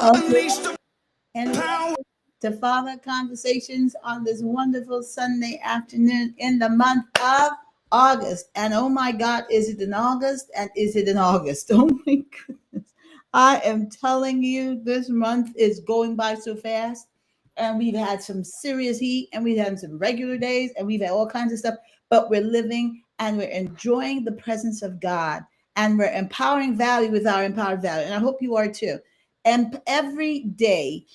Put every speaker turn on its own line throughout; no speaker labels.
Okay. And welcome to Fava Conversations on this wonderful Sunday afternoon in the month of August. And oh my God, is it in August? And is it in August? Oh my goodness. I am telling you, this month is going by so fast. And we've had some serious heat, and we've had some regular days, and we've had all kinds of stuff. But we're living and we're enjoying the presence of God, and we're empowering value with our empowered value. And I hope you are too. And every day,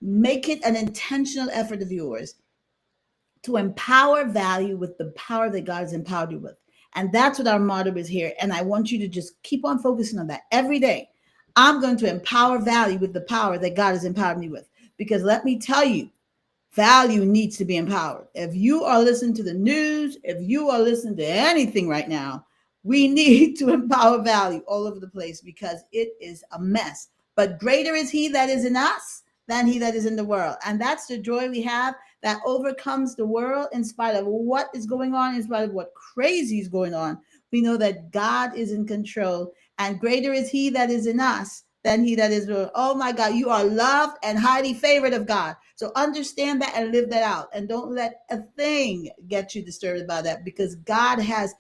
make it an intentional effort of yours to empower value with the power that God has empowered you with. And that's what our motto is here. And I want you to just keep on focusing on that every day. I'm going to empower value with the power that God has empowered me with. Because let me tell you, value needs to be empowered. If you are listening to the news, if you are listening to anything right now, we need to empower value all over the place because it is a mess. But greater is he that is in us than he that is in the world. And that's the joy we have that overcomes the world in spite of what is going on, in spite of what crazy is going on. We know that God is in control, and greater is he that is in us than he that is in the world. Oh my God, you are loved and highly favored of God. So understand that and live that out. And don't let a thing get you disturbed about that, because God has,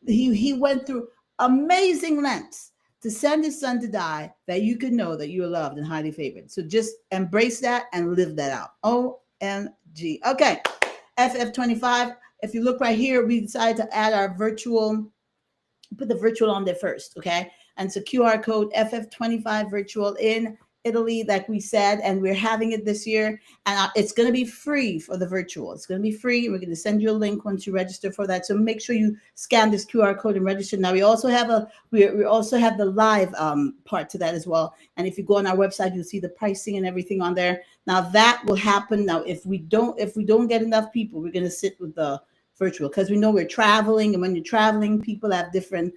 he went through amazing lengths to send his son to die that you could know that you're loved and highly favored. So just embrace that and live that out. OMG. Okay. FF25. If you look right here, we decided to add our virtual, put the virtual on there first. Okay. And it's a QR code FF25 virtual in Italy, like we said, and we're having it this year. And it's going to be free for the virtual. It's going to be free. We're going to send you a link once you register for that. So make sure you scan this QR code and register. Now we also have we also have the live part to that as well. And if you go on our website, you'll see the pricing and everything on there. Now that will happen. Now if we don't get enough people, we're going to sit with the virtual, because we know we're traveling, and when you're traveling, people have different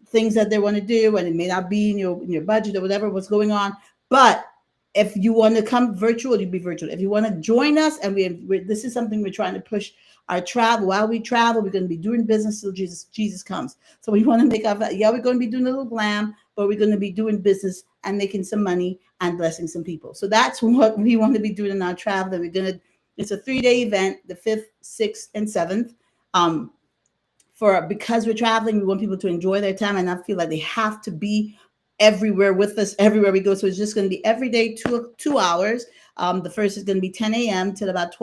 things that they want to do, and it may not be in your budget or whatever what's going on. But if you want to come virtual, you be virtual. If you want to join us, and this is something we're trying to push, our travel. While we travel, we're going to be doing business till Jesus comes. So we want to make we're going to be doing a little glam, but we're going to be doing business and making some money and blessing some people. So that's what we want to be doing in our travel. And it's a 3-day event, the 5th, 6th, and 7th. Because we're traveling, we want people to enjoy their time and not feel like they have to be everywhere with us everywhere we go. So it's just going to be every day 2 hours. The first is going to be 10 a.m. till about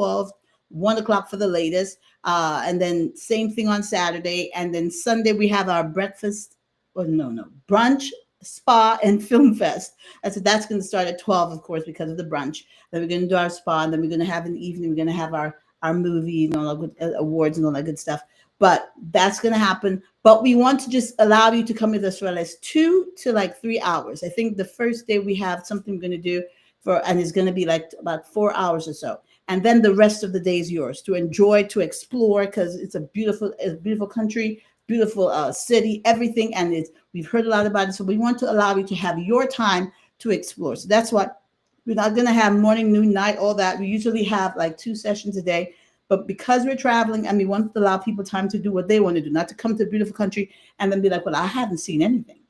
1 o'clock for the latest. And then same thing on Saturday. And then Sunday we have our breakfast. Oh, no, brunch, spa, and film fest. And so that's going to start at 12, of course, because of the brunch. Then we're going to do our spa, and then we're going to have in the evening, we're going to have our movie and all that good awards and all that good stuff. But that's going to happen. But we want to just allow you to come with us for at least 2 to like 3 hours. I think the first day we have something we're going to do and it's going to be like about 4 hours or so. And then the rest of the day is yours to enjoy, to explore, because it's a beautiful country, beautiful city, everything. And we've heard a lot about it. So we want to allow you to have your time to explore. So that's what we're not going to have morning, noon, night, all that. We usually have like 2 sessions a day. But because we're traveling and we want to allow people time to do what they want to do, not to come to a beautiful country and then be like, well, I haven't seen anything,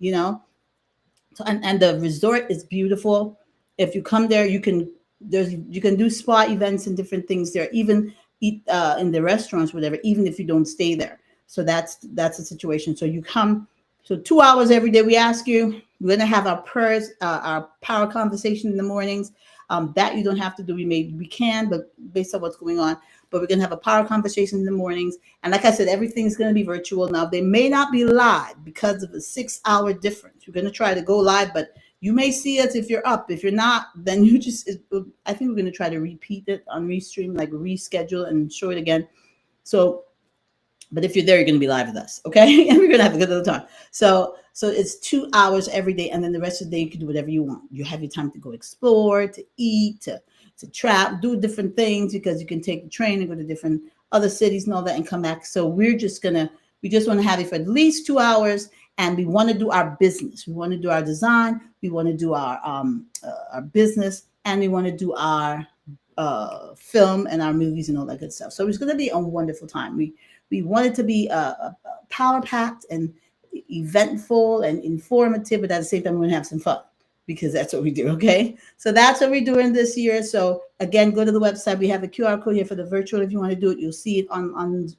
So, and the resort is beautiful. If you come there, you can do spa events and different things there, even eat in the restaurants, whatever, even if you don't stay there. So that's the situation. So you come, so 2 hours every day. We ask you, we're going to have our prayers, our power conversation in the mornings. That you don't have to do. We can, but based on what's going on. But we're going to have a power conversation in the mornings. And like I said, everything's going to be virtual. Now, they may not be live because of a 6-hour difference. We're going to try to go live, but you may see us if you're up. If you're not, then I think we're going to try to repeat it on Restream, like reschedule and show it again. So, but if you're there, you're going to be live with us, okay? And we're going to have a good little time. So it's 2 hours every day, and then the rest of the day you can do whatever you want. You have your time to go explore, to eat, to travel, do different things, because you can take the train and go to different other cities and all that and come back. So we just want to have it for at least 2 hours, and we want to do our business. We want to do our design. We want to do our business, and we want to do our film and our movies and all that good stuff. So it's going to be a wonderful time. We want it to be a power packed and eventful and informative, but at the same time, we're going to have some fun. because that's what we do. Okay. So that's what we're doing this year. So again, go to the website. We have a QR code here for the virtual. If you want to do it, you'll see it on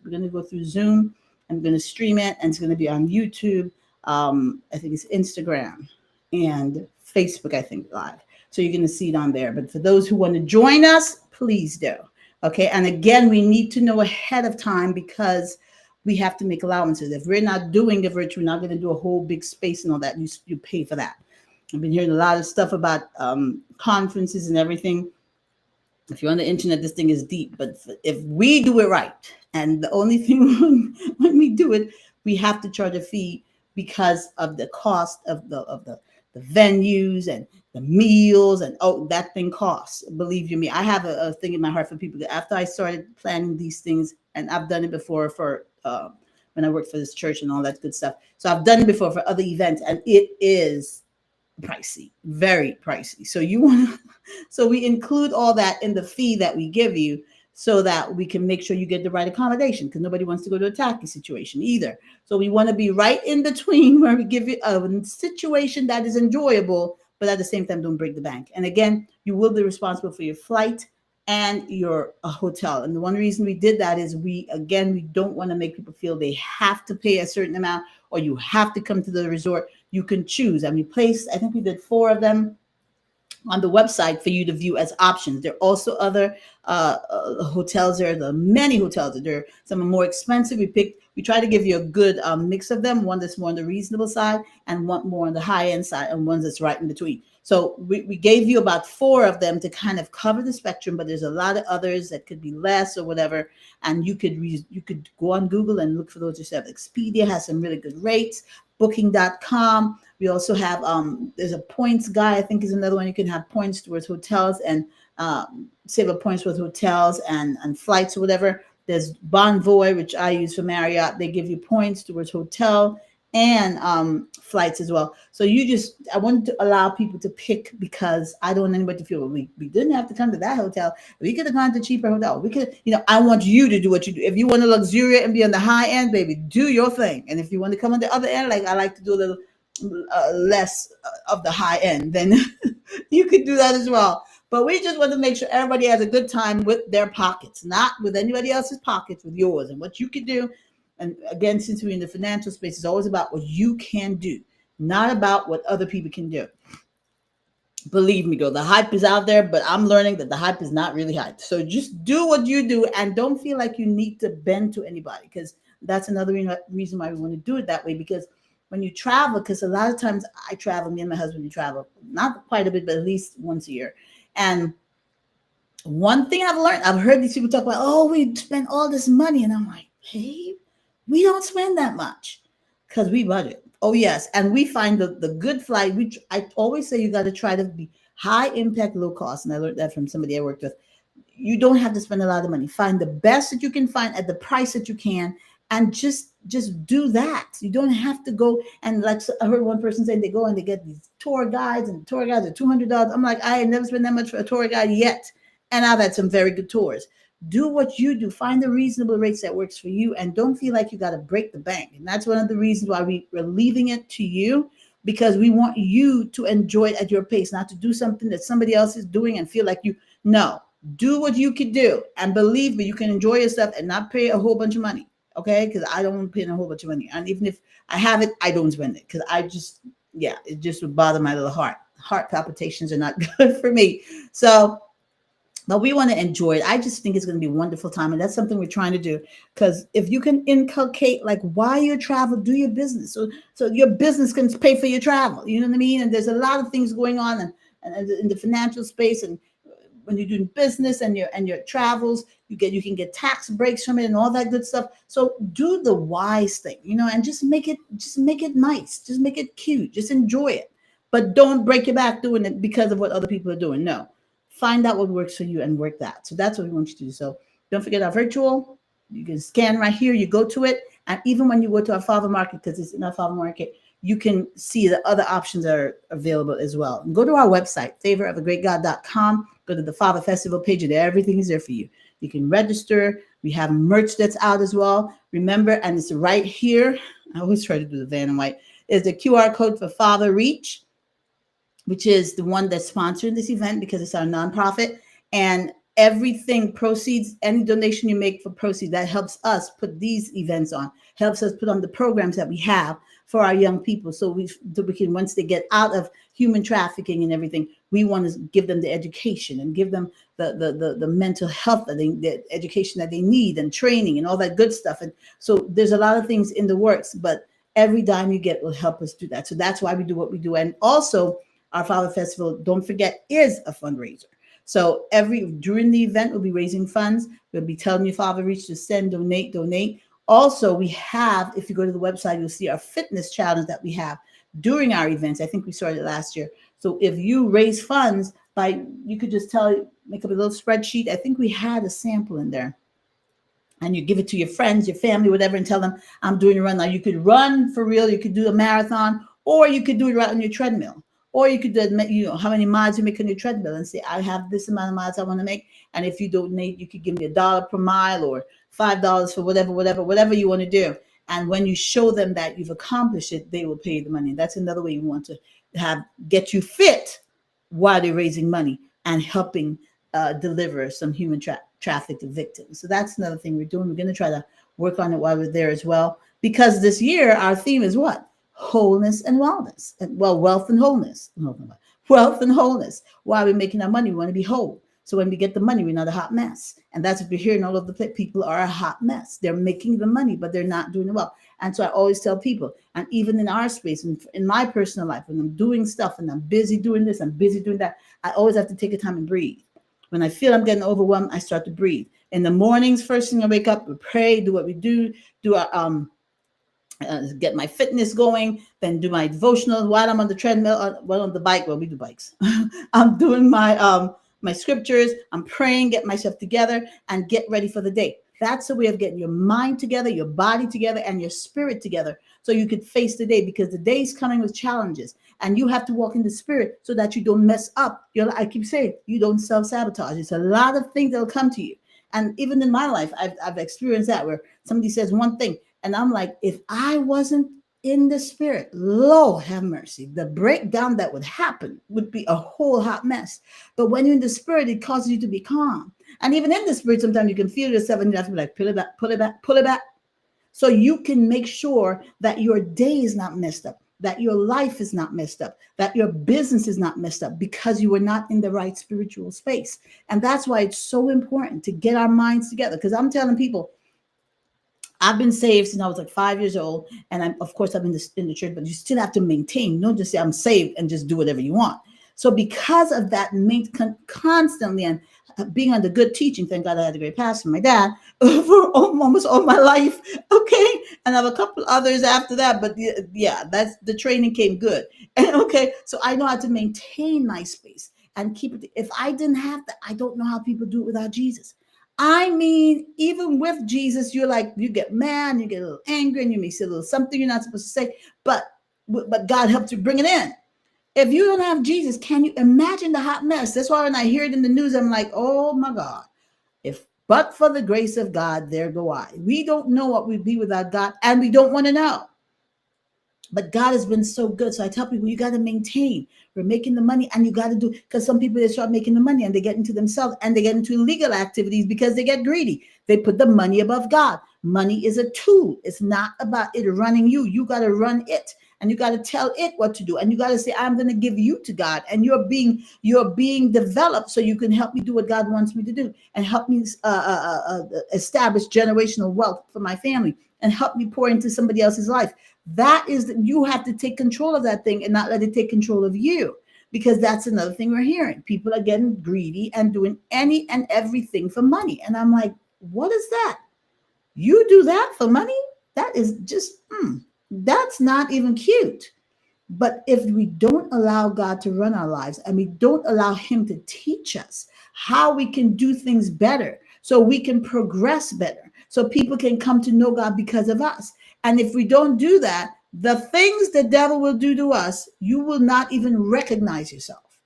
we're going to go through Zoom. I'm going to stream it, and it's going to be on YouTube. I think it's Instagram and Facebook, I think, live. So you're going to see it on there. But for those who want to join us, please do. Okay. And again, we need to know ahead of time because we have to make allowances. If we're not doing the virtual, we're not going to do a whole big space and all that. You pay for that. I've been hearing a lot of stuff about conferences and everything. If you're on the internet, this thing is deep. But if we do it right, and the only thing when we do it, we have to charge a fee because of the cost of the venues and the meals, and oh, that thing costs. Believe you me, I have a thing in my heart for people that after I started planning these things, and I've done it before for when I worked for this church and all that good stuff. So I've done it before for other events, and it is pricey, very pricey. So you want to, so we include all that in the fee that we give you so that we can make sure you get the right accommodation, because nobody wants to go to a tacky situation either. So we want to be right in between where we give you a situation that is enjoyable, but at the same time don't break the bank. And again, you will be responsible for your flight and your hotel. And the one reason we did that is we don't want to make people feel they have to pay a certain amount or you have to come to the resort. You can choose. And we placed, I think we did 4 of them on the website for you to view as options. There are also other hotels. There are many hotels. There are some are more expensive. We try to give you a good mix of them. One that's more on the reasonable side, and one more on the high end side, and one that's right in between. So we gave you about 4 of them to kind of cover the spectrum, but there's a lot of others that could be less or whatever. And you could go on Google and look for those yourself. Expedia has some really good rates. Booking.com. We also have there's a points guy, I think is another one. You can have points towards hotels and save up points with hotels and flights or whatever. There's Bonvoy, which I use for Marriott. They give you points towards hotel and flights as well. So I wanted to allow people to pick, because I don't want anybody to feel, well, we didn't have to come to that hotel. We could have gone to cheaper hotel. We could, I want you to do what you do. If you want to luxuriate and be on the high end, baby, do your thing. And if you want to come on the other end, like I like to do a little less of the high end, then you could do that as well. But we just want to make sure everybody has a good time with their pockets, not with anybody else's pockets, with yours and what you can do. And again, since we're in the financial space, it's always about what you can do, not about what other people can do. Believe me, though, the hype is out there, but I'm learning that the hype is not really hype. So just do what you do and don't feel like you need to bend to anybody, because that's another reason why we want to do it that way. Because when you travel, because a lot of times I travel, me and my husband, we travel, not quite a bit, but at least once a year. And one thing I've learned, I've heard these people talk about, oh, we spend all this money. And I'm like, hey, we don't spend that much because we budget. Oh, yes. And we find the good flight. I always say you got to try to be high impact, low cost. And I learned that from somebody I worked with. You don't have to spend a lot of money. Find the best that you can find at the price that you can, and just do that. You don't have to go and, like I heard one person say, they go and they get these tour guides, and tour guides are $200. I'm like, I ain't never spent that much for a tour guide yet. And I've had some very good tours. Do what you do. Find the reasonable rates that works for you, and don't feel like you got to break the bank. And that's one of the reasons why we're leaving it to you, because we want you to enjoy it at your pace, not to do something that somebody else is doing and feel like no, do what you can do. And believe me, you can enjoy yourself and not pay a whole bunch of money. Okay. Because I don't pay a whole bunch of money. And even if I have it, I don't spend it, because it just would bother my little heart. Heart palpitations are not good for me. So, but we want to enjoy it. I just think it's going to be a wonderful time. And that's something we're trying to do. Because if you can inculcate, like, why you travel, do your business. So your business can pay for your travel. You know what I mean? And there's a lot of things going on and in the financial space. And when you're doing business and your travels, you can get tax breaks from it and all that good stuff. So do the wise thing, and just make it nice. Just make it cute. Just enjoy it. But don't break your back doing it because of what other people are doing. No. Find out what works for you and work that. So that's what we want you to do. So don't forget our virtual. You can scan right here. You go to it. And even when you go to our Fava market, because it's in our Fava market, you can see the other options that are available as well. And go to our website, favorofagreatgod.com. Go to the Fava Festival page, and everything is there for you. You can register. We have merch that's out as well. Remember, and it's right here. I always try to do the van and white. Is the QR code for Fava Reach. which is the one that's sponsoring this event because it's our nonprofit. And everything proceeds, any donation you make for proceeds, that helps us put these events on, helps us put on the programs that we have for our young people. So we can, once they get out of human trafficking and everything, we want to give them the education and give them the mental health, the education that they need, and training and all that good stuff. And so there's a lot of things in the works, but every dime you get will help us do that. So that's why we do what we do. And also, our Fava Festival, don't forget, is a fundraiser. So during the event, we'll be raising funds. We'll be telling you Fava Reach to send, donate, donate. Also, we have, if you go to the website, you'll see our fitness challenge that we have during our events. I think we started last year. So if you raise funds you could just make up a little spreadsheet. I think we had a sample in there, and you give it to your friends, your family, whatever, and tell them, I'm doing a run. Now, you could run for real, you could do a marathon, or you could do it right on your treadmill, or you could do, how many miles you make on your treadmill, and say, I have this amount of miles I want to make. And if you donate, you could give me $1 per mile, or $5 for whatever you want to do. And when you show them that you've accomplished it, they will pay you the money. That's another way you want to get you fit while they're raising money and helping deliver some human trafficked victims. So that's another thing we're doing. We're going to try to work on it while we're there as well, because this year our theme is what? Wholeness and wellness. Wealth and wholeness. Wealth and wholeness. While we're making our money, we want to be whole. So when we get the money, we're not a hot mess. And that's what we're hearing. All of the people are a hot mess. They're making the money, but they're not doing it well. And so I always tell people, and even in our space, and in my personal life, when I'm doing stuff and I'm busy doing this, I'm busy doing that, I always have to take a time and breathe. When I feel I'm getting overwhelmed, I start to breathe. In the mornings, first thing I wake up, we pray, do what we do our get my fitness going, then do my devotional while I'm on the treadmill, on the bike. Well, we do bikes. I'm doing my scriptures. I'm praying, get myself together, and get ready for the day. That's a way of getting your mind together, your body together, and your spirit together, so you could face the day, because the day's coming with challenges, and you have to walk in the spirit so that you don't mess up. I keep saying, you don't self-sabotage. It's a lot of things that'll come to you. And even in my life, I've experienced that, where somebody says one thing, and I'm like, if I wasn't in the spirit, Lord have mercy, the breakdown that would happen would be a whole hot mess. But when you're in the spirit, it causes you to be calm. And even in the spirit, sometimes you can feel yourself and you have to be like, pull it back, pull it back, pull it back. So you can make sure that your day is not messed up, that your life is not messed up, that your business is not messed up, because you were not in the right spiritual space. And that's why it's so important to get our minds together. Because I'm telling people, I've been saved since I was like 5 years old. And of course, I've been in the church, but you still have to maintain. Don't just say I'm saved and just do whatever you want. So because of that, constantly, and being under good teaching, thank God I had a great pastor, my dad, for almost all my life. Okay. And I have a couple others after that. But yeah, that's the training came good. And okay. So I know how to maintain my space and keep it. If I didn't have that, I don't know how people do it without Jesus. I mean, even with Jesus, you get mad, you get a little angry, and you may say a little something you're not supposed to say, but God helps you bring it in. If you don't have Jesus, can you imagine the hot mess? That's why when I hear it in the news, I'm like, oh my God, but for the grace of God, there go I. We don't know what we'd be without God, and we don't want to know. But God has been so good. So I tell people, you got to maintain. We're making the money, and you got to do, because some people, they start making the money and they get into themselves and they get into illegal activities because they get greedy. They put the money above God. Money is a tool. It's not about it running you. You got to run it, and you got to tell it what to do. And you got to say, I'm going to give you to God, and you're being developed so you can help me do what God wants me to do, and help me establish generational wealth for my family, and help me pour into somebody else's life. That is that you have to take control of that thing and not let it take control of you, because that's another thing we're hearing. People are getting greedy and doing any and everything for money. And I'm like, what is that? You do that for money? That is just, that's not even cute. But if we don't allow God to run our lives, and we don't allow him to teach us how we can do things better, so we can progress better, so people can come to know God because of us. And if we don't do that, the things the devil will do to us, you will not even recognize yourself.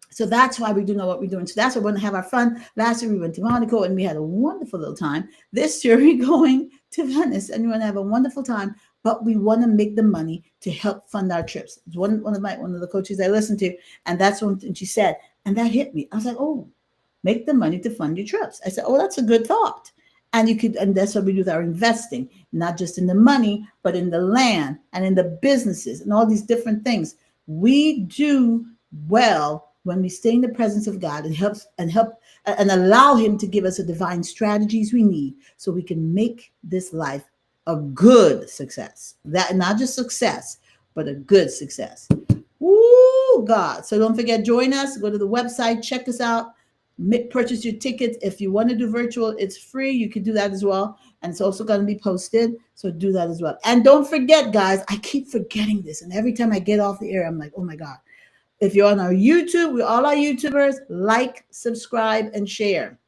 So that's why we do know what we're doing. So that's why we're going to have our fun. Last year we went to Monaco and we had a wonderful little time. This year we're going to Venice, and we're going to have a wonderful time. but we want to make the money to help fund our trips. It's one of the coaches I listened to, and that's one thing she said, and that hit me. I was like, oh, make the money to fund your trips. I said, oh, that's a good thought. And that's what we do with our investing, not just in the money, but in the land and in the businesses and all these different things. We do well when we stay in the presence of God and help and allow Him to give us the divine strategies we need so we can make this life a good success. That not just success, but a good success. Woo, God. So don't forget, join us. Go to the website, check us out, purchase your tickets. If you want to do virtual, it's free. You can do that as well. And it's also going to be posted. So do that as well. And don't forget, guys, I keep forgetting this. And every time I get off the air, I'm like, oh my God. If you're on our YouTube, we all our YouTubers, like, subscribe, and share.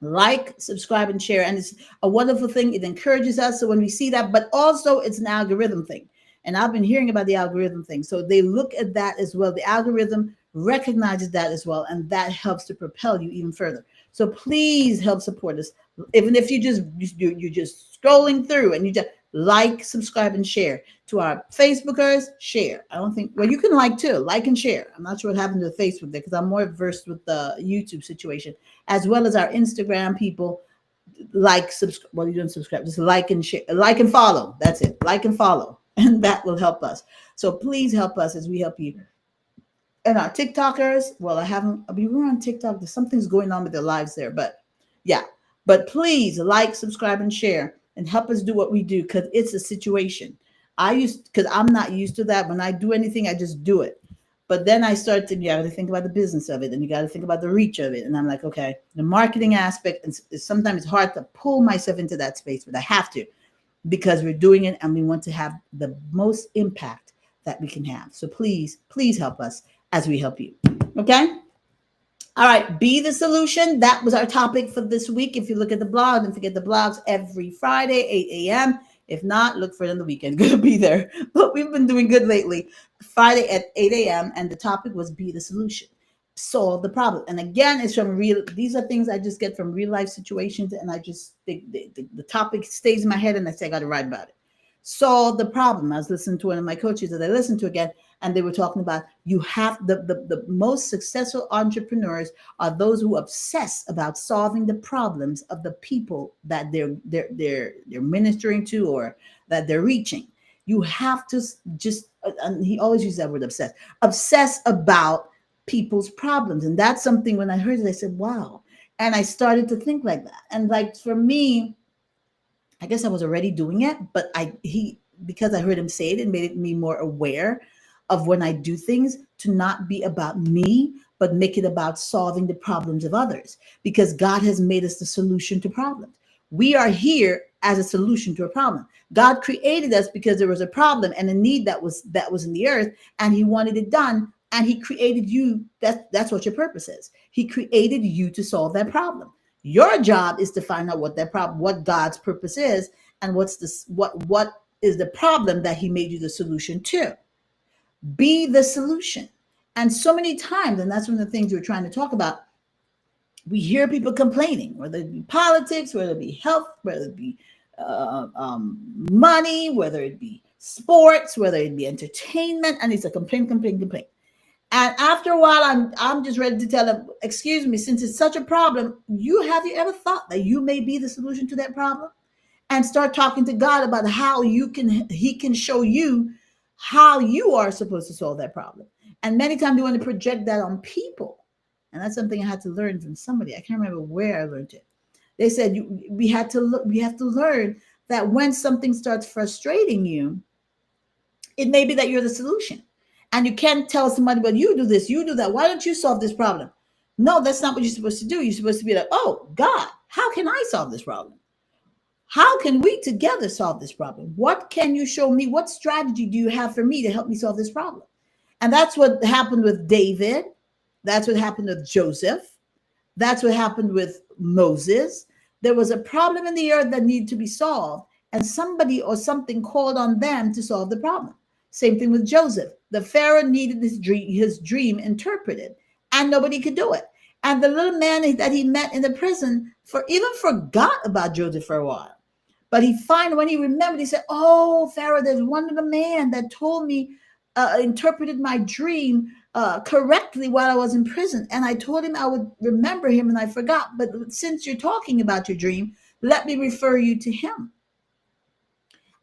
Like, subscribe, and share. And it's a wonderful thing. It encourages us. So when we see that, but also it's an algorithm thing. And I've been hearing about the algorithm thing. So they look at that as well. The algorithm recognizes that as well. And that helps to propel you even further. So please help support us. Even if you're just scrolling through and you just like, subscribe, and share. To our Facebookers, share. I don't think, well, you can like too, like and share. I'm not sure what happened to Facebook there because I'm more versed with the YouTube situation, as well as our Instagram people. Like, subscribe. Well, you don't subscribe, just like and share, like and follow. That's it. Like and follow. And that will help us. So please help us as we help you. And our TikTokers, well, we were on TikTok. Something's going on with their lives there, but yeah. But please like, subscribe, and share and help us do what we do because it's a situation. Because I'm not used to that. When I do anything, I just do it. But then I started to, you got to think about the business of it and you got to think about the reach of it. And I'm like, okay, the marketing aspect, and sometimes it's hard to pull myself into that space, but I have to because we're doing it and we want to have the most impact that we can have. So please help us as we help you. Okay? All right, be the solution. That was our topic for this week. If you look at the blog, don't forget the blogs every Friday, 8 a.m. If not, look for it on the weekend. Gonna be there. But we've been doing good lately. Friday at 8 a.m. And the topic was be the solution. Solve the problem. And again, it's from these are things I just get from real life situations. And I just think the topic stays in my head and I say I gotta write about it. Solve the problem. I was listening to one of my coaches that I listened to again, and they were talking about you have the most successful entrepreneurs are those who obsess about solving the problems of the people that they're ministering to or that they're reaching. You have to just, and he always uses that word obsess about people's problems. And that's something when I heard it, I said, wow. And I started to think like that. And like for me, I guess I was already doing it, but because I heard him say it, it made me more aware of when I do things to not be about me, but make it about solving the problems of others. Because God has made us the solution to problems. We are here as a solution to a problem. God created us because there was a problem and a need that was in the earth, and He wanted it done. And He created you. That's what your purpose is. He created you to solve that problem. Your job is to find out what God's purpose is, and what is the problem that He made you the solution to. Be the solution. And so many times, and that's one of the things we're trying to talk about, we hear people complaining, whether it be politics, whether it be health, whether it be money, whether it be sports, whether it be entertainment, and it's a complaint. And after a while, I'm just ready to tell them, excuse me, since it's such a problem, have you ever thought that you may be the solution to that problem? And start talking to God about how He can show you how you are supposed to solve that problem. And many times you want to project that on people. And that's something I had to learn from somebody. I can't remember where I learned it. They said we have to learn that when something starts frustrating you, it may be that you're the solution. And you can't tell somebody, well, you do this, you do that. Why don't you solve this problem? No, that's not what you're supposed to do. You're supposed to be like, oh, God, how can I solve this problem? How can we together solve this problem? What can you show me? What strategy do you have for me to help me solve this problem? And that's what happened with David. That's what happened with Joseph. That's what happened with Moses. There was a problem in the earth that needed to be solved, and somebody or something called on them to solve the problem. Same thing with Joseph. The Pharaoh needed his dream interpreted, and nobody could do it. And the little man that he met in the prison even forgot about Joseph for a while. But he finally, when he remembered, he said, "Oh, Pharaoh, there's one of the man that told me, interpreted my dream correctly while I was in prison. And I told him I would remember him, and I forgot. But since you're talking about your dream, let me refer you to him."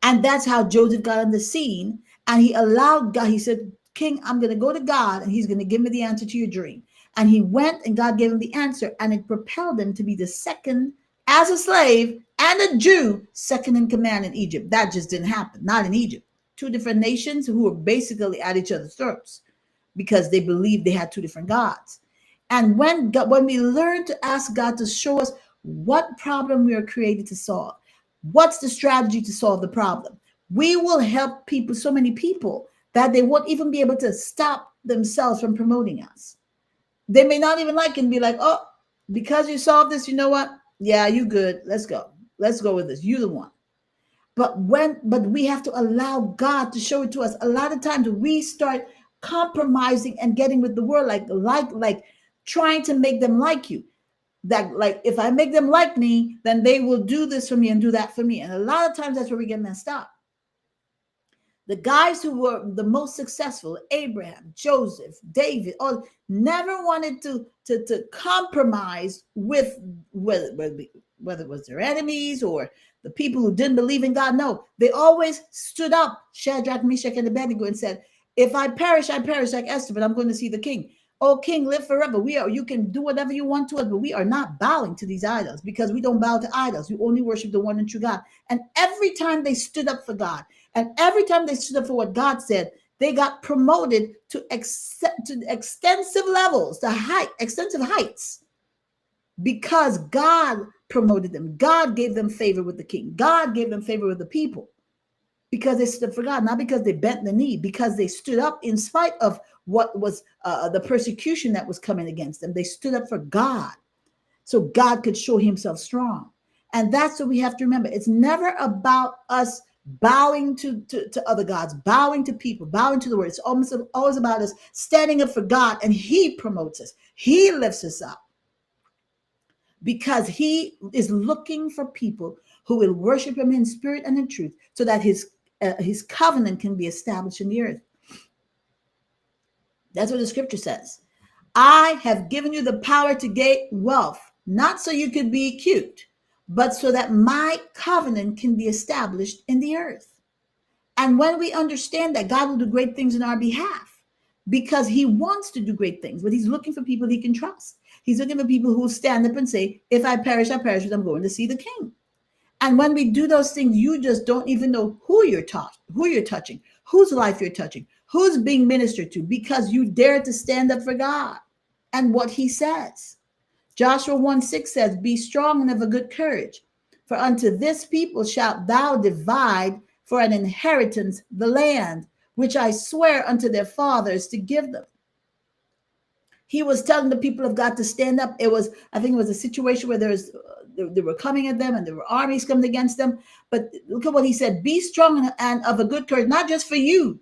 And that's how Joseph got on the scene. And he allowed God, he said, "King, I'm going to go to God, and he's going to give me the answer to your dream." And he went, and God gave him the answer. And it propelled him to be the second, as a slave and a Jew, second in command in Egypt. That just didn't happen. Not in Egypt. Two different nations who were basically at each other's throats because they believed they had two different gods. And when we learn to ask God to show us what problem we are created to solve, what's the strategy to solve the problem, we will help people, so many people, that they won't even be able to stop themselves from promoting us. They may not even like it and be like, "Oh, because you solved this, you know what? Yeah, you good. Let's go. Let's go with this. You the one." But we have to allow God to show it to us. A lot of times we start compromising and getting with the world, like trying to make them like you. That, like, if I make them like me, then they will do this for me and do that for me. And a lot of times that's where we get messed up. The guys who were the most successful, Abraham, Joseph, David, all never wanted to compromise with whether it was their enemies or the people who didn't believe in God. No, they always stood up, Shadrach, Meshach, and Abednego, and said, "If I perish, I perish like Esther, but I'm going to see the king. Oh, king, live forever. You can do whatever you want to us, but we are not bowing to these idols, because we don't bow to idols. We only worship the one and true God." And every time they stood up for God, and every time they stood up for what God said, they got promoted to extensive levels, extensive heights, because God promoted them. God gave them favor with the king. God gave them favor with the people, because they stood up for God, not because they bent the knee, because they stood up in spite of what was the persecution that was coming against them. They stood up for God, so God could show himself strong. And that's what we have to remember. It's never about us bowing to other gods, bowing to people, bowing to the word. It's always about us standing up for God, and he promotes us. He lifts us up, because he is looking for people who will worship him in spirit and in truth, so that his covenant can be established in the earth. That's what the scripture says. "I have given you the power to gain wealth, not so you could be cute, but so that my covenant can be established in the earth." And when we understand that, God will do great things in our behalf, because he wants to do great things, but he's looking for people he can trust. He's looking for people who will stand up and say, "If I perish, I perish, but I'm going to see the king." And when we do those things, you just don't even know who you're touching, whose life you're touching, who's being ministered to, because you dare to stand up for God and what he says. Joshua 1:6 says, "Be strong and of a good courage, for unto this people shalt thou divide for an inheritance the land, which I swear unto their fathers to give them." He was telling the people of God to stand up. I think it was a situation where they were coming at them, and there were armies coming against them. But look at what he said: "Be strong and of a good courage," not just for you,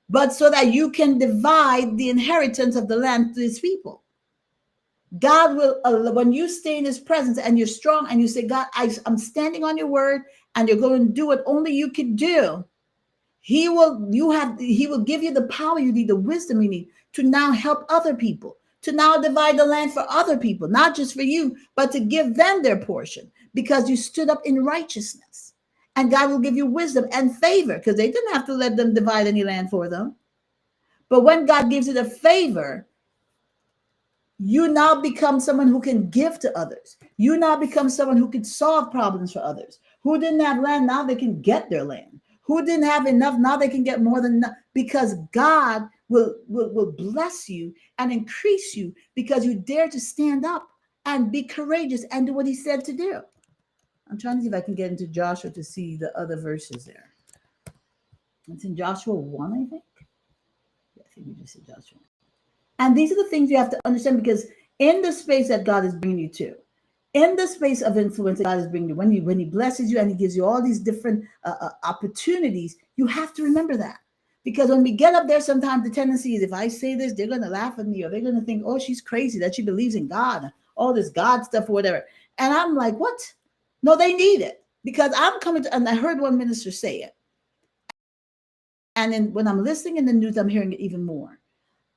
but so that you can divide the inheritance of the land to his people. God will, when you stay in his presence and you're strong and you say, "God, I'm standing on your word," and you're going to do what only you can do, he will give you the power you need, the wisdom you need, to now help other people, to now divide the land for other people, not just for you, but to give them their portion, because you stood up in righteousness. And God will give you wisdom and favor, because they didn't have to let them divide any land for them. But when God gives you the favor, you now become someone who can give to others. You now become someone who can solve problems for others. Who didn't have land, now they can get their land. Who didn't have enough, now they can get more than enough, because God will bless you and increase you, because you dare to stand up and be courageous and do what he said to do. I'm trying to see if I can get into Joshua to see the other verses there. It's in Joshua 1, I think. Yeah, I think we just said Joshua. And these are the things you have to understand, because in the space that God is bringing you to, in the space of influence that God is bringing you, when he blesses you and he gives you all these different opportunities, you have to remember that. Because when we get up there, sometimes the tendency is, if I say this, they're going to laugh at me, or they're going to think, "Oh, she's crazy that she believes in God, all this God stuff or whatever." And I'm like, what? No, they need it. Because I'm coming to, and I heard one minister say it. And then when I'm listening in the news, I'm hearing it even more.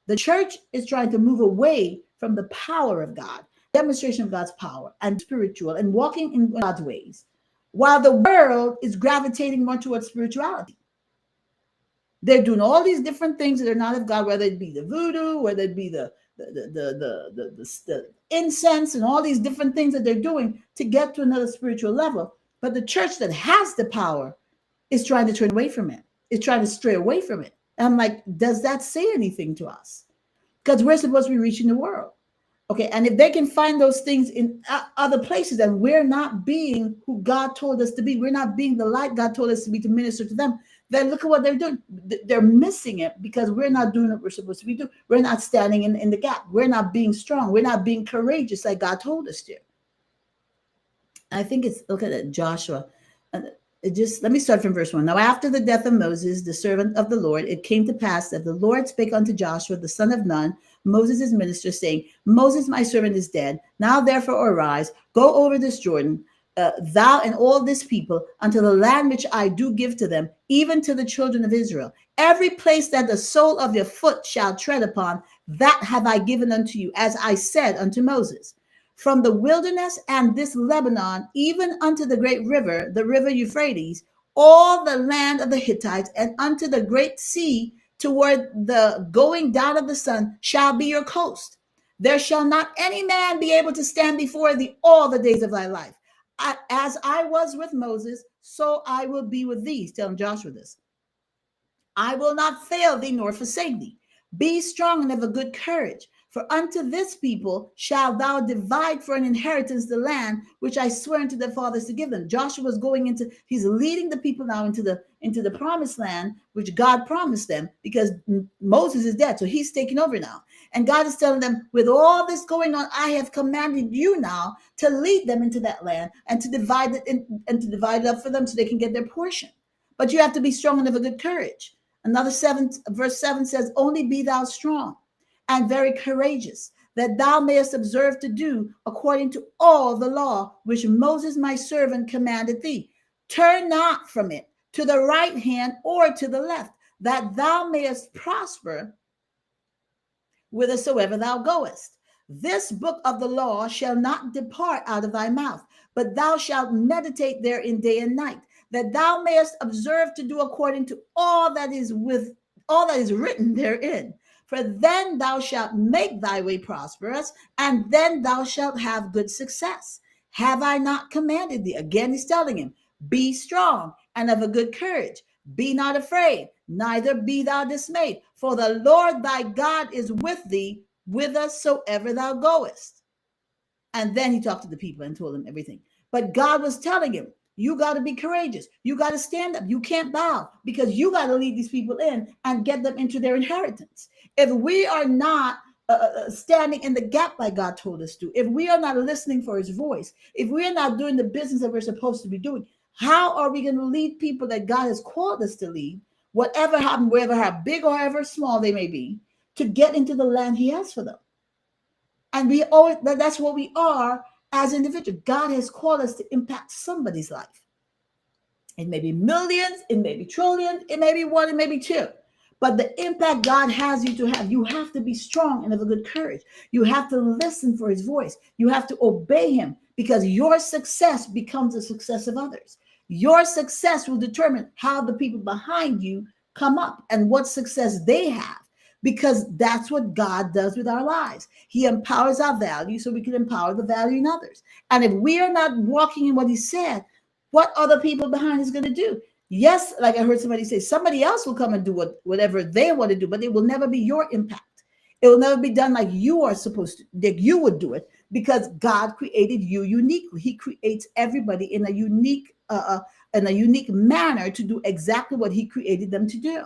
The church is trying to move away from the power of God, demonstration of God's power, and spiritual and walking in God's ways, while the world is gravitating more towards spirituality. They're doing all these different things that are not of God, whether it be the voodoo, whether it be the incense, and all these different things that they're doing to get to another spiritual level. But the church that has the power is trying to turn away from it. Is trying to stray away from it. And I'm like, does that say anything to us? Because we're supposed to be reaching the world. Okay, and if they can find those things in other places, and we're not being who God told us to be, we're not being the light God told us to be to minister to them, then look at what they're doing. They're missing it because we're not doing what we're supposed to be doing. We're not standing in the gap. We're not being strong. We're not being courageous like God told us to. I think it's, look at it, Joshua. It just, let me start from verse 1. Now, after the death of Moses, the servant of the Lord, it came to pass that the Lord spake unto Joshua, the son of Nun, Moses' minister, saying, Moses, my servant, is dead. Now, therefore, arise, go over this Jordan, thou and all this people, unto the land which I do give to them, even to the children of Israel. Every place that the sole of your foot shall tread upon, that have I given unto you, as I said unto Moses. From the wilderness and this Lebanon, even unto the great river, the river Euphrates, all the land of the Hittites, and unto the great sea, toward the going down of the sun, shall be your coast. There shall not any man be able to stand before thee all the days of thy life. As I was with Moses, so I will be with thee. He's telling Joshua this. I will not fail thee nor forsake thee. Be strong and of a good courage. For unto this people shalt thou divide for an inheritance the land which I swear unto their fathers to give them. Joshua was going into, he's leading the people now into the promised land, which God promised them, because Moses is dead. So he's taking over now. And God is telling them, with all this going on, I have commanded you now to lead them into that land and to divide it and to divide it up for them so they can get their portion. But you have to be strong and of a good courage. Another verse 7 says, only be thou strong and very courageous, that thou mayest observe to do according to all the law which Moses my servant commanded thee. Turn not from it to the right hand or to the left, that thou mayest prosper whithersoever thou goest. This book of the law shall not depart out of thy mouth, but thou shalt meditate therein day and night, that thou mayest observe to do according to all that is written therein. For then thou shalt make thy way prosperous, and then thou shalt have good success. Have I not commanded thee? Again, he's telling him, be strong and of a good courage. Be not afraid, neither be thou dismayed, for the Lord thy God is with thee, whithersoever thou goest. And then he talked to the people and told them everything. But God was telling him, you got to be courageous. You got to stand up. You can't bow, because you got to lead these people in and get them into their inheritance. If we are not standing in the gap like God told us to, if we are not listening for his voice, if we are not doing the business that we're supposed to be doing, how are we going to lead people that God has called us to lead, whatever happened, wherever, how big or however small they may be, to get into the land he has for them? And we always, that's what we are as individuals. God has called us to impact somebody's life. It may be millions, it may be trillions, it may be one, it may be two. But the impact God has you have to be strong and of a good courage. You have to listen for his voice. You have to obey him, because your success becomes the success of others. Your success will determine how the people behind you come up and what success they have, because that's what God does with our lives. He empowers our value so we can empower the value in others. And if we are not walking in what he said, what other people behind is going to do? Yes, like I heard somebody say, somebody else will come and do whatever they want to do, but it will never be your impact. It will never be done like you are supposed to, that you would do it, because God created you uniquely. He creates everybody in a unique manner to do exactly what he created them to do.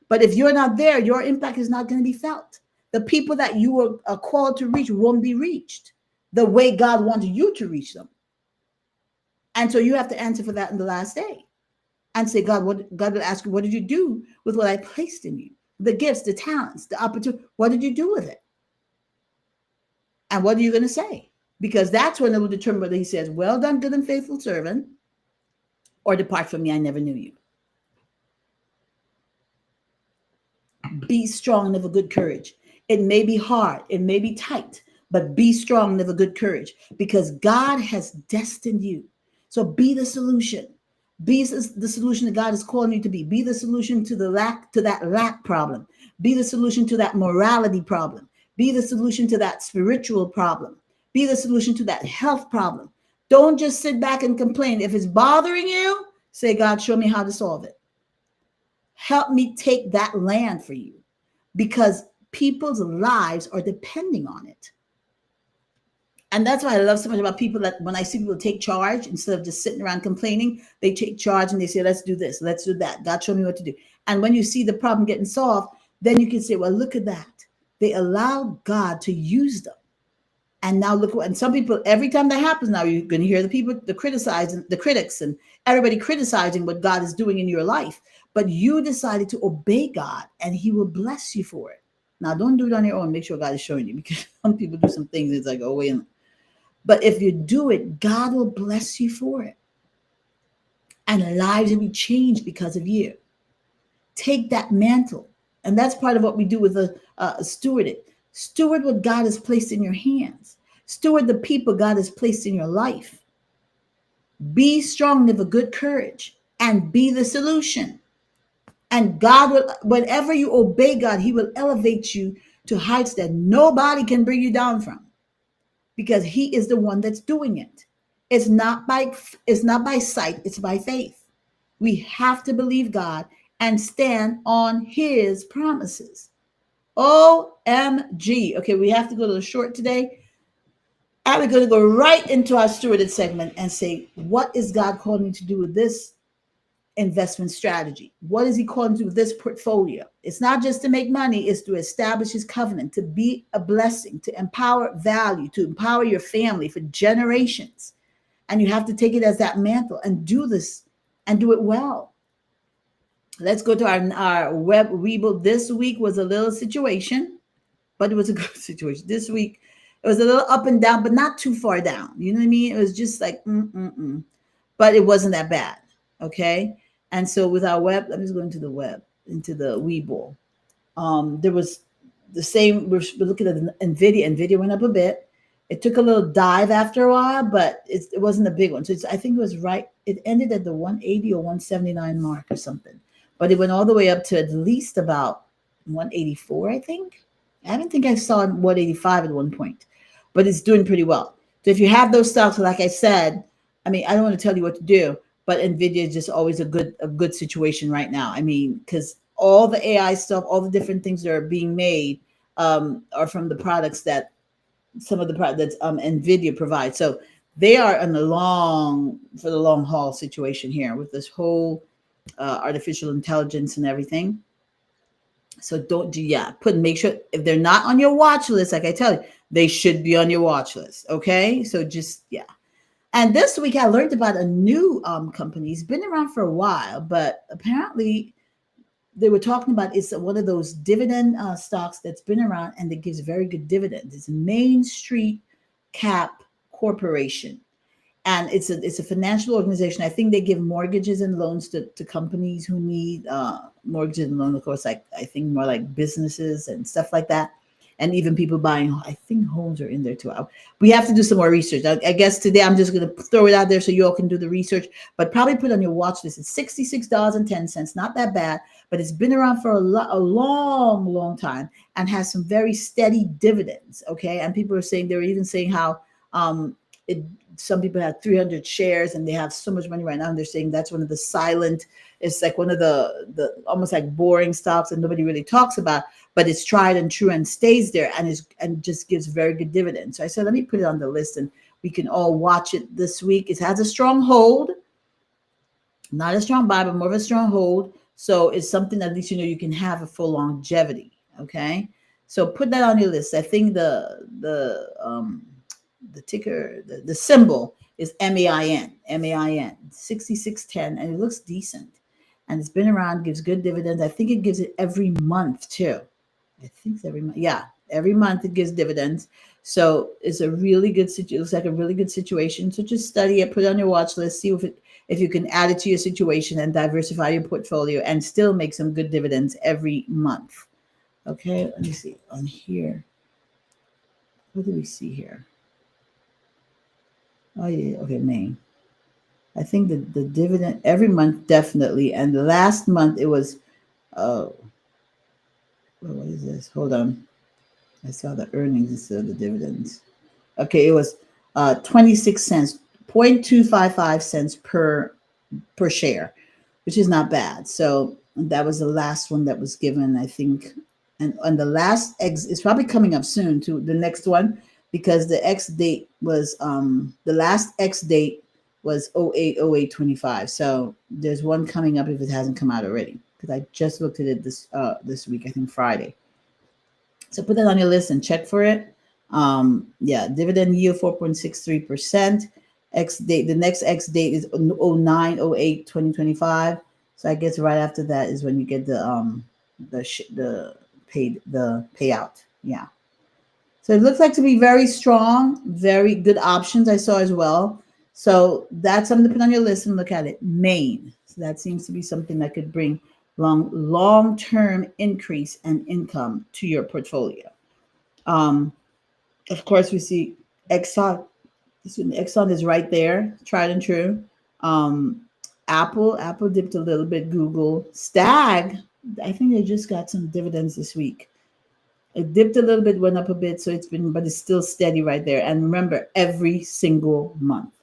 But if you're not there, your impact is not going to be felt. The people that you are called to reach won't be reached the way God wanted you to reach them. And so you have to answer for that in the last day and say, God will ask you, what did you do with what I placed in you? The gifts, the talents, the opportunity. What did you do with it? And what are you going to say? Because that's when it will determine whether he says, well done, good and faithful servant, or depart from me, I never knew you. Be strong and of a good courage. It may be hard, it may be tight, but be strong and of a good courage because God has destined you. So be the solution. Be the solution that God is calling you to be. Be the solution to the lack, to that lack problem. Be the solution to that morality problem. Be the solution to that spiritual problem. Be the solution to that health problem. Don't just sit back and complain. If it's bothering you, say, God, show me how to solve it. Help me take that land for you because people's lives are depending on it. And that's why I love so much about people that when I see people take charge instead of just sitting around complaining, they take charge and they say, let's do this, let's do that. God, show me what to do. And when you see the problem getting solved, then you can say, well, look at that. They allowed God to use them. And now look what, and some people, every time that happens now, you're going to hear the people, the criticizing, the critics and everybody criticizing what God is doing in your life. But you decided to obey God and he will bless you for it. Now, don't do it on your own. Make sure God is showing you because some people do some things. It's like, oh, wait. But if you do it, God will bless you for it. And lives will be changed because of you. Take that mantle. And that's part of what we do with the steward it. Steward what God has placed in your hands. Steward the people God has placed in your life. Be strong and of a good courage and be the solution. And God will, whenever you obey God, he will elevate you to heights that nobody can bring you down from because he is the one that's doing it. It's not by sight, it's by faith. We have to believe God and stand on his promises. OMG. Okay, we have to go to the short today. And we're going to go right into our stewarded segment and say, what is God calling me to do with this investment strategy? What is he calling to do with this portfolio? It's not just to make money, it's to establish his covenant, to be a blessing, to empower value, to empower your family for generations. And you have to take it as that mantle and do this and do it well. Let's go to our web Weeble. This week was a little situation, but it was a good situation. This week, it was a little up and down, but not too far down. You know what I mean? It was just like, but it wasn't that bad. Okay. And so with our web, let me just go into the web, into the Weeble. There was the same, we're looking at NVIDIA. NVIDIA went up a bit. It took a little dive after a while, but it wasn't a big one. So I think it was right. It ended at the 180 or 179 mark or something. But it went all the way up to at least about 184, I think. I don't think I saw 185 at one point, but it's doing pretty well. So if you have those stocks, like I said, I mean, I don't want to tell you what to do, but NVIDIA is just always a good situation right now. I mean, because all the AI stuff, all the different things that are being made are from the products that some of the products that NVIDIA provides. So they are in the long haul situation here with this whole artificial intelligence and everything. So make sure if they're not on your watch list, like I tell you, they should be on your watch list. Okay. So and this week I learned about a new company. It's been around for a while, but apparently they were talking about it's one of those dividend stocks that's been around and that gives very good dividends. It's Main Street Cap Corporation. And it's a financial organization. I think they give mortgages and loans to companies who need mortgages and loans. Of course, I think more like businesses and stuff like that. And even people buying, I think homes are in there too. We have to do some more research. I guess today I'm just going to throw it out there so you all can do the research, but probably put on your watch list. It's $66.10. Not that bad, but it's been around for a long time and has some very steady dividends. Okay. And people are saying, they're even saying how some people have 300 shares and they have so much money right now. And they're saying that's one of the silent, it's like one of the almost like boring stocks that nobody really talks about, but it's tried and true and stays there and just gives very good dividends. So I said, let me put it on the list and we can all watch it this week. It has a strong hold, not a strong buy, but more of a strong hold. So it's something that at least, you can have a full longevity. Okay. So put that on your list. I think the ticker, the symbol is MAIN, 6610, and it looks decent. And it's been around, gives good dividends. I think it gives it every month too. I think it's every month. Yeah, every month it gives dividends. So it's a really good situation. It looks like a really good situation. So just study it, put it on your watch list, see if you can add it to your situation and diversify your portfolio and still make some good dividends every month. Okay, let me see on here. What do we see here? Oh yeah, okay, Maine. I think the dividend every month definitely, and the last month it was oh, what is this? Hold on, I saw the earnings instead of the dividends. Okay, it was 26 cents, 0.255 cents per share, which is not bad. So that was the last one that was given, I think. And the last X is probably coming up soon to the next one because the X date was the last X date was 08/08/25. So there's one coming up if it hasn't come out already because I just looked at it this week, I think Friday. So put that on your list and check for it. Yeah, dividend yield 4.63%. X date, the next X date is 09/08/2025. So I guess right after that is when you get the payout. Yeah. So it looks like to be very strong, very good options I saw as well. So that's something to put on your list and look at it. Maine. So that seems to be something that could bring long-term increase and income to your portfolio. Um, of course, we see Exxon. Exxon is right there, tried and true. Um, Apple dipped a little bit. Google, Stag. I think they just got some dividends this week. It dipped a little bit, went up a bit, so but it's still steady right there. And remember, every single month.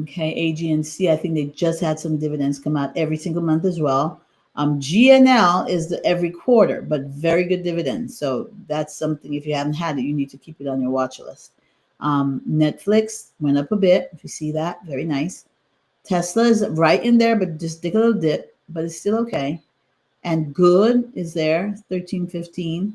Okay, AG&C, I think they just had some dividends come out every single month as well. GNL is the every quarter, but very good dividends. So that's something, if you haven't had it, you need to keep it on your watch list. Netflix went up a bit. If you see that, very nice. Tesla is right in there, but just take a little dip, but it's still okay. And Good is there, 13.15.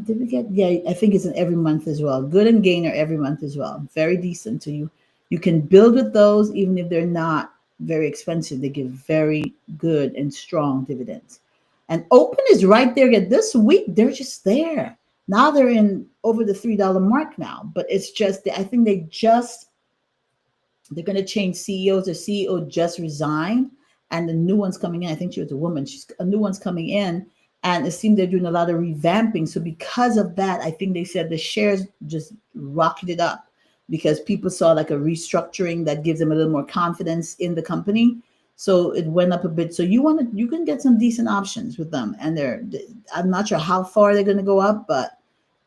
Did we get? Yeah, I think it's an every month as well. Good and Gainer every month as well. Very decent. So you can build with those even if they're not very expensive. They give very good and strong dividends. And Open is right there again. This week they're just there. Now they're in over the $3 mark now, but it's just I think they're going to change CEOs. The CEO just resigned, and the new one's coming in. I think she was a woman. She's a new one's coming in, and it seems they're doing a lot of revamping. So because of that, I think they said the shares just rocketed up because people saw like a restructuring that gives them a little more confidence in the company. So it went up a bit. So you can get some decent options with them, and I'm not sure how far they're going to go up, but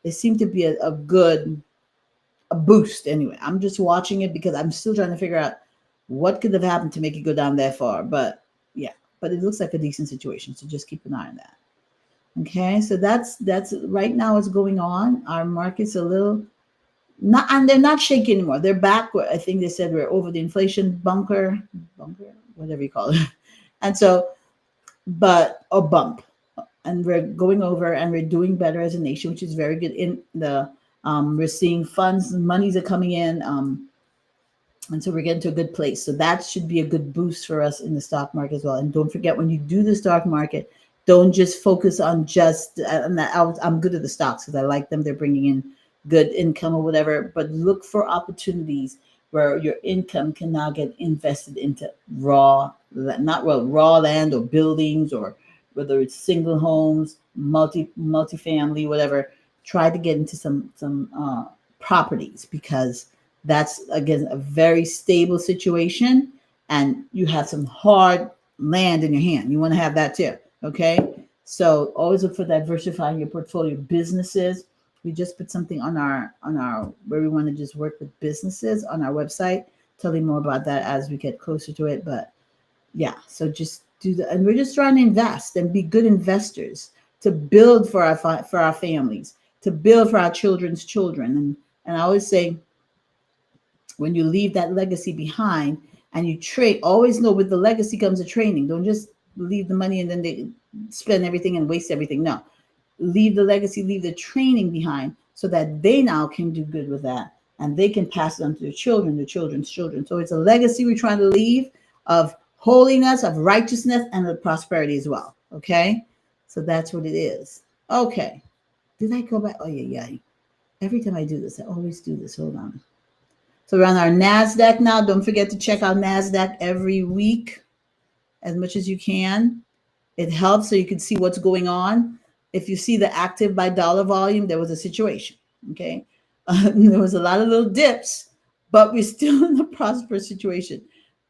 they seem to be a good a boost anyway. I'm just watching it because I'm still trying to figure out what could have happened to make it go down that far. But yeah, but it looks like a decent situation. So just keep an eye on that. Okay, so that's right now what's going on. Our market's a little not, and they're not shaking anymore. They're back. I think they said we're over the inflation bunker, whatever you call it. And so, but a bump, and we're going over, and we're doing better as a nation, which is very good. In the we're seeing funds, monies are coming in, and so we're getting to a good place. So that should be a good boost for us in the stock market as well. And don't forget, when you do the stock market, don't just focus on just. And I'm good at the stocks because I like them. They're bringing in good income or whatever. But look for opportunities where your income can now get invested into raw land or buildings, or whether it's single homes, multifamily, whatever. Try to get into some properties because that's again a very stable situation, and you have some hard land in your hand. You want to have that too. Okay, so always look for diversifying your portfolio. Businesses, we just put something on our where we want to just work with businesses on our website. Tell you more about that as we get closer to it. But yeah, so just do that, and we're just trying to invest and be good investors to build for our families, to build for our children's children. And I always say, when you leave that legacy behind and you trade, always know with the legacy comes a training. Don't just leave the money and then they spend everything and waste everything. No, leave the legacy, leave the training behind so that they now can do good with that and they can pass it on to their children, their children's children. So it's a legacy we're trying to leave of holiness, of righteousness, and of prosperity as well. Okay, so that's what it is. Okay, Did I go back? Oh, yeah, yeah. Every time I do this, I always do this. Hold on. So we're on our NASDAQ now. Don't forget to check out NASDAQ every week as much as you can. It helps so you can see what's going on. If you see the active by dollar volume, there was a situation. Okay. There was a lot of little dips, but we're still in a prosperous situation.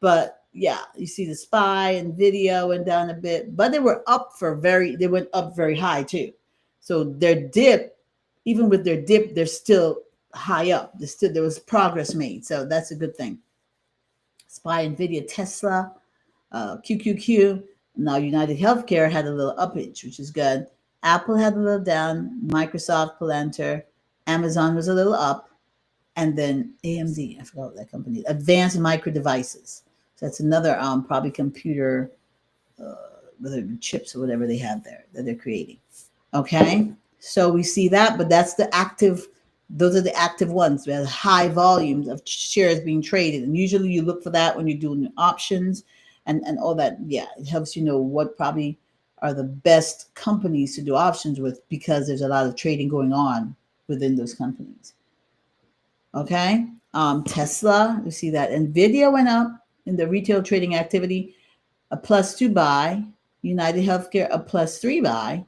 But yeah, you see the SPY and video went down a bit, but they went up very high too. So their dip, even with their dip, they're still high up. There was progress made. So that's a good thing. SPY, Nvidia, Tesla, QQQ. Now United Healthcare had a little uppage, which is good. Apple had a little down. Microsoft, Palantir, Amazon was a little up, and then AMD. I forgot what that company is. Advanced Micro Devices. So that's another probably computer, whether chips or whatever they have there that they're creating. Okay, so we see that, but that's the active. Those are the active ones. We have high volumes of shares being traded, and usually you look for that when you're doing options and all that. Yeah, it helps you know what probably are the best companies to do options with because there's a lot of trading going on within those companies. Okay, Tesla, you see that Nvidia went up in the retail trading activity, a +2 buy. United Healthcare a +3 buy.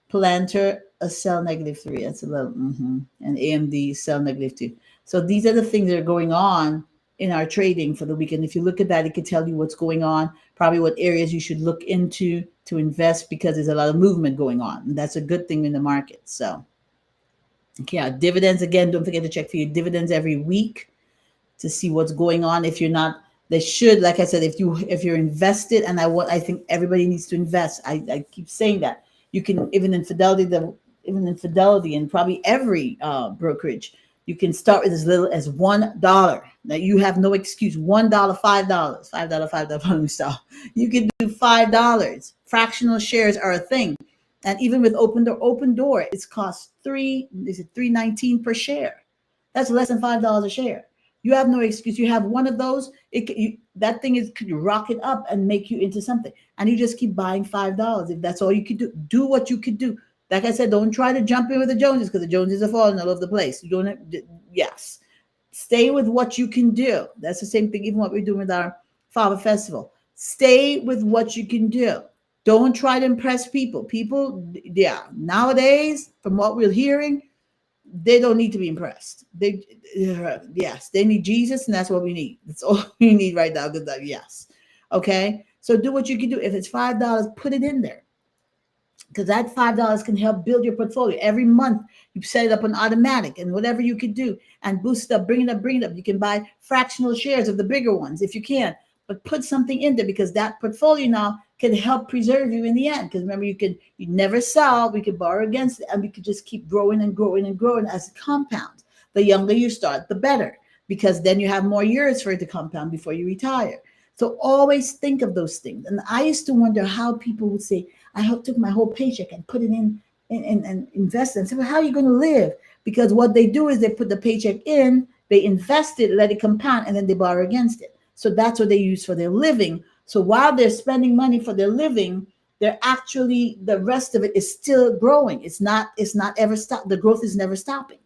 Palantir a sell -3. That's a little, and AMD sell -2. So these are the things that are going on in our trading for the weekend. If you look at that, it could tell you what's going on, probably what areas you should look into to invest because there's a lot of movement going on. And that's a good thing in the market. So, okay, our dividends again, don't forget to check for your dividends every week to see what's going on. If you're not, they should, like I said, if you're invested, and I think everybody needs to invest. I keep saying that. You can even in Fidelity and probably every brokerage, you can start with as little as $1. Now you have no excuse. $1, $5, $5, $5. Stop. You can do $5. Fractional shares are a thing, and even with open door, it's cost $3.19 per share. That's less than $5 a share. You have no excuse. You have one of those, that thing is could rocket up and make you into something. And you just keep buying $5. If that's all you could do, do what you could do. Like I said, don't try to jump in with the Joneses because the Joneses are falling all over the place. You don't have, yes. Stay with what you can do. That's the same thing, even what we're doing with our Fava Festival. Stay with what you can do. Don't try to impress people. People, yeah, nowadays, from what we're hearing, they don't need to be impressed. Yes, they need Jesus, and that's what we need. That's all we need right now. Yes, okay. So do what you can do. If it's $5, put it in there because that $5 can help build your portfolio. Every month you set it up on automatic and whatever you could do and boost it up, bring it up, bring it up. You can buy fractional shares of the bigger ones if you can, but put something in there because that portfolio now can help preserve you in the end. Because remember, you never sell, we could borrow against it, and we could just keep growing and growing and growing as it compounds. The younger you start, the better, because then you have more years for it to compound before you retire. So always think of those things. And I used to wonder how people would say, took my whole paycheck and put it in and invest it. And say, well, how are you going to live? Because what they do is they put the paycheck in, they invest it, let it compound, and then they borrow against it. So that's what they use for their living. So while they're spending money for their living, they're actually, the rest of it is still growing. It's not ever stop. The growth is never stopping.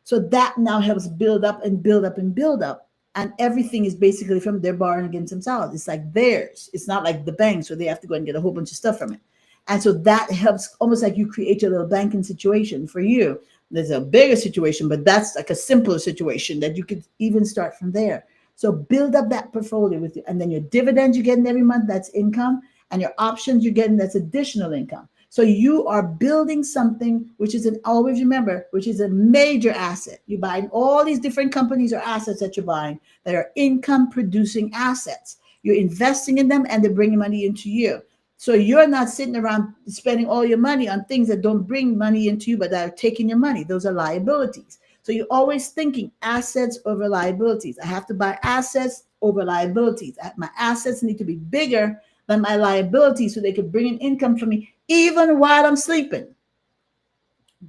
So that now helps build up and build up and build up. And everything is basically from their borrowing against themselves. It's like theirs. It's not like the banks where they have to go and get a whole bunch of stuff from it. And so that helps, almost like you create your little banking situation for you. There's a bigger situation, but that's like a simpler situation that you could even start from there. So build up that portfolio with you. And then your dividends you're getting every month, that's income. And your options you're getting, that's additional income. So you are building something, which is always remember, which is a major asset. You're buying all these different companies or assets that you're buying that are income producing assets. You're investing in them and they're bringing money into you. So you're not sitting around spending all your money on things that don't bring money into you, but that are taking your money. Those are liabilities. So you're always thinking assets over liabilities. I have to buy assets over liabilities. My assets need to be bigger than my liabilities so they could bring in income for me even while I'm sleeping.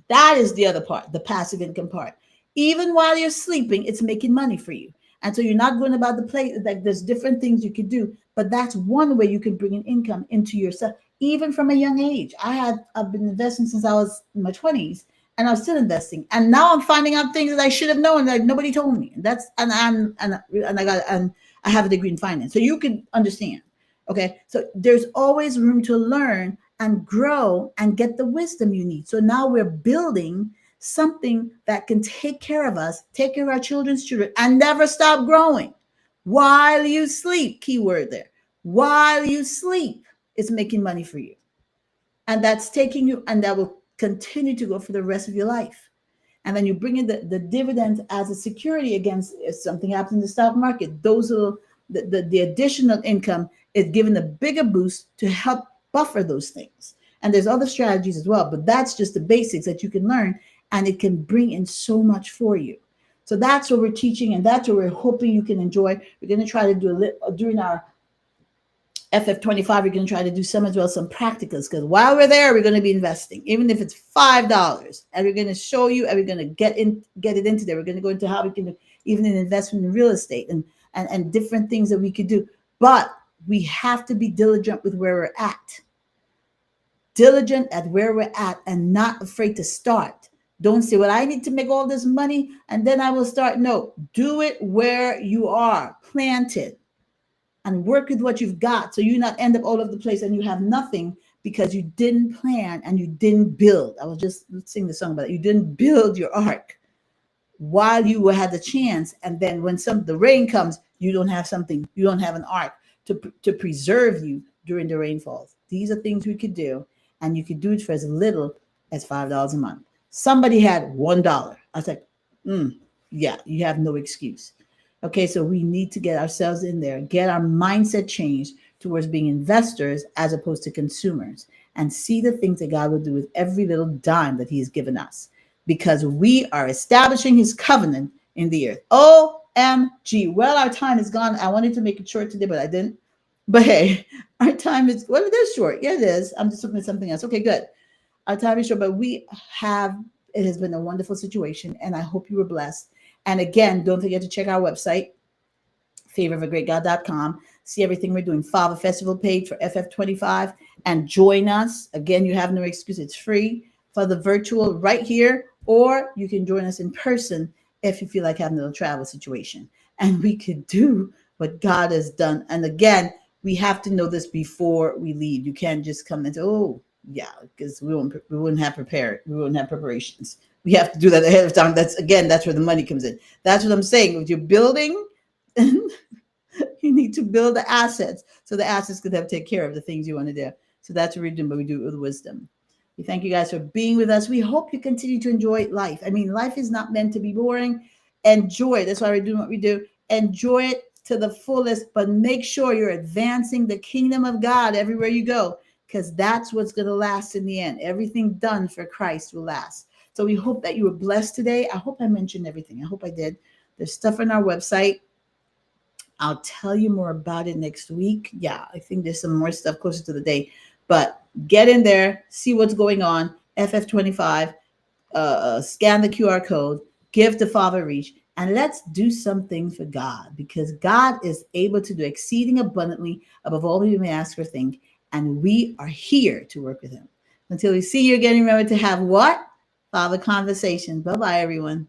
That is the other part, the passive income part. Even while you're sleeping, it's making money for you. And so you're not going about the place, like there's different things you could do, but that's one way you can bring in income into yourself, even from a young age. I've been investing since I was in my 20s, and I'm still investing. And now I'm finding out things that I should have known that nobody told me. And that's and I have a degree in finance, so you can understand. Okay, so there's always room to learn and grow and get the wisdom you need. So now we're building something that can take care of us, take care of our children's children, and never stop growing while you sleep. Keyword there. While you sleep, it's making money for you, and that's taking you, and that will continue to go for the rest of your life. And then you bring in the dividends as a security against if something happens in the stock market. Those are the additional income is given a bigger boost to help buffer those things. And there's other strategies as well, but that's just the basics that you can learn, and it can bring in so much for you. So that's what we're teaching, and that's what we're hoping you can enjoy. We're going to try to do during our FF25, we're going to try to do some as well, some practicals, because while we're there, we're going to be investing, even if it's $5, and we're going to show you, and we're going to get it into there. We're going to go into how we can even an investment in real estate and different things that we could do. But we have to be diligent with where we're at, diligent at where we're at, and not afraid to start. Don't say, well, I need to make all this money and then I will start. No, do it where you are planted and work with what you've got, so you not end up all over the place and you have nothing because you didn't plan and you didn't build. I was just singing the song about it. You didn't build your ark while you had the chance, and then when the rain comes, you don't have something, you don't have an ark to preserve you during the rainfalls. These are things we could do, and you could do it for as little as $5 a month. Somebody had $1. I was like, yeah, you have no excuse. Okay, so we need to get ourselves in there, get our mindset changed towards being investors as opposed to consumers, and see the things that God will do with every little dime that He has given us, because we are establishing His covenant in the earth. OMG. Well, our time is gone. I wanted to make it short today, but I didn't. But hey, our time is, well, it is short. Yeah, it is. I'm just looking at something else. Okay, good. Our time is short, but it has been a wonderful situation, and I hope you were blessed. And again, don't forget to check our website, favorofagreatgod.com. See everything we're doing. Fava Festival page for FF25, and join us. Again, you have no excuse. It's free for the virtual right here, or you can join us in person if you feel like having a little travel situation. And we could do what God has done. And again, we have to know this before we leave. You can't just come and say, oh, yeah, because we wouldn't have preparations. We have to do that ahead of time. That's where the money comes in. That's what I'm saying. If you're building, you need to build the assets, so the assets could have take care of the things you want to do. So that's what we're doing, but we do it with wisdom. We thank you guys for being with us. We hope you continue to enjoy life. I mean, life is not meant to be boring. Enjoy it. That's why we're doing what we do. Enjoy it to the fullest, but make sure you're advancing the kingdom of God everywhere you go, because that's what's going to last in the end. Everything done for Christ will last. So we hope that you were blessed today. I hope I mentioned everything. I hope I did. There's stuff on our website. I'll tell you more about it next week. Yeah, I think there's some more stuff closer to the day. But get in there, see what's going on. FF25, scan the QR code, give to Fava Reach, and let's do something for God, because God is able to do exceeding abundantly above all we may ask or think, and we are here to work with Him. Until we see you again, remember to have what? Fava conversation. Bye-bye, everyone.